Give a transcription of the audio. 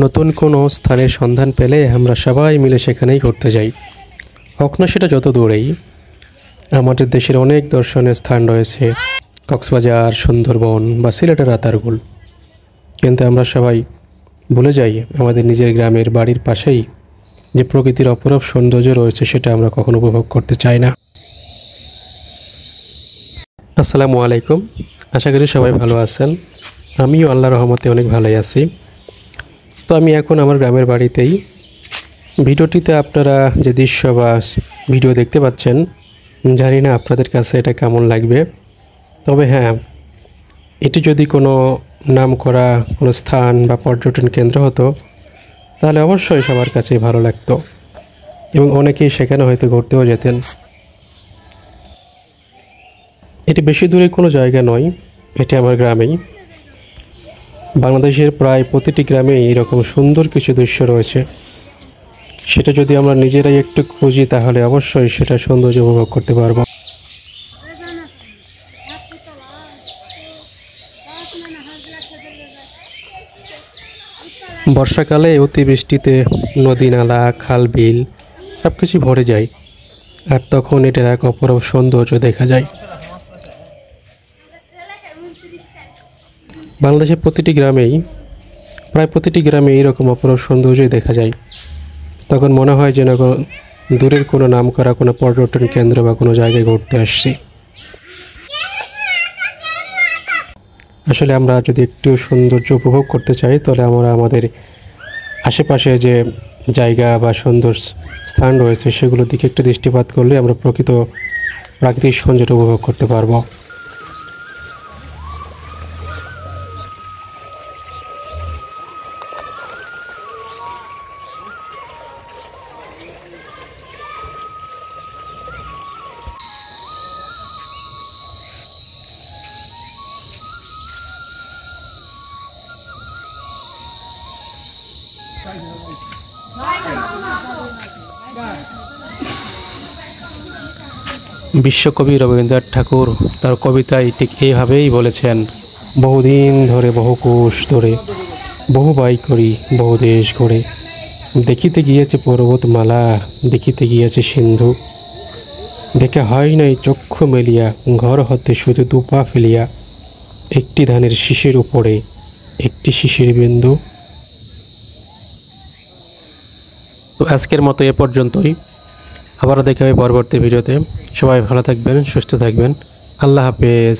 নতুন কোনো স্থানের সন্ধান পেলে আমরা সবাই মিলে সেখানেই ঘুরতে যাই। হোক না সেটা যত দূরেই। আমাদের দেশের অনেক দর্শনীয় স্থান রয়েছে, কক্সবাজার, সুন্দরবন বা সিলেটের রাতারগুল। কিন্তু আমরা সবাই ভুলে যাই আমাদের নিজের গ্রামের বাড়ির পাশেই যে প্রকৃতির অপরূপ সৌন্দর্য রয়েছে সেটা আমরা কখনো উপভোগ করতে চাই না। আসসালামু আলাইকুম, আশা করি সবাই ভালো আছেন। আমিও আল্লাহর রহমতে অনেক ভালোই আছি। তো আমি এখন আমার গ্রামের বাড়িতেই। ভিডিওটিতে আপনারা যে দৃশ্য বা ভিডিও দেখতে পাচ্ছেন, জানি না আপনাদের কাছে এটা কেমন লাগবে। তবে হ্যাঁ, এটি যদি কোনো নামকরা কোনো স্থান বা পর্যটন কেন্দ্র হতো তাহলে অবশ্যই সবার কাছেই ভালো লাগতো এবং অনেকেই সেখানে হয়তো ঘুরতেও যেতেন। এটি বেশি দূরে কোনো জায়গা নয়, এটি আমার গ্রামেই। বাংলাদেশের প্রায় প্রতিটি গ্রামেই এরকম সুন্দর কিছু দৃশ্য রয়েছে। সেটা যদি আমরা নিজেরাই একটু খুঁজি তাহলে অবশ্যই সেটা সৌন্দর্য উপভোগ করতে পারবো। বর্ষাকালে অতিবৃষ্টিতে নদী, নালা, খাল, বিল সব কিছু ভরে যায়, আর তখন এটার এক অপরূপ সৌন্দর্য দেখা যায়। বাংলাদেশের প্রায় প্রতিটি গ্রামে এইরকম অপরূপ সৌন্দর্যই দেখা যায়। তখন মনে হয় যেন দূরের কোনো নামকরা কোনো পর্যটন কেন্দ্র বা কোনো জায়গায় ঘুরতে আসছি। আসলে আমরা যদি একটু সৌন্দর্য উপভোগ করতে চাই তাহলে আমরা আমাদের আশেপাশে যে জায়গা বা সুন্দর স্থান রয়েছে সেগুলোর দিকে একটু দৃষ্টিপাত করলে আমরা প্রাকৃতিক সৌন্দর্য উপভোগ করতে পারবো। বিশ্বকবি রবীন্দ্রনাথ ঠাকুর তার কবিতায় ঠিক এইভাবেই বলেছেন, বহুদিন ধরে, বহু কোষ ধরে, বহু বাই করি, বহু দেশ ঘুরে, দেখিতে গিয়েছে পর্বতমালা, দেখিতে গিয়েছে সিন্ধু, দেখা হয় নাই চক্ষু মেলিয়া, ঘর হতে শুধু দুপা ফেলিয়া, একটি ধানের শীষের উপরে একটি শিশির বিন্দু। তো আজকের মতো এ পর্যন্তই। আবারও দেখা হবে পরবর্তী ভিডিওতে। সবাই ভালো থাকবেন, সুস্থ থাকবেন। আল্লাহ হাফেজ।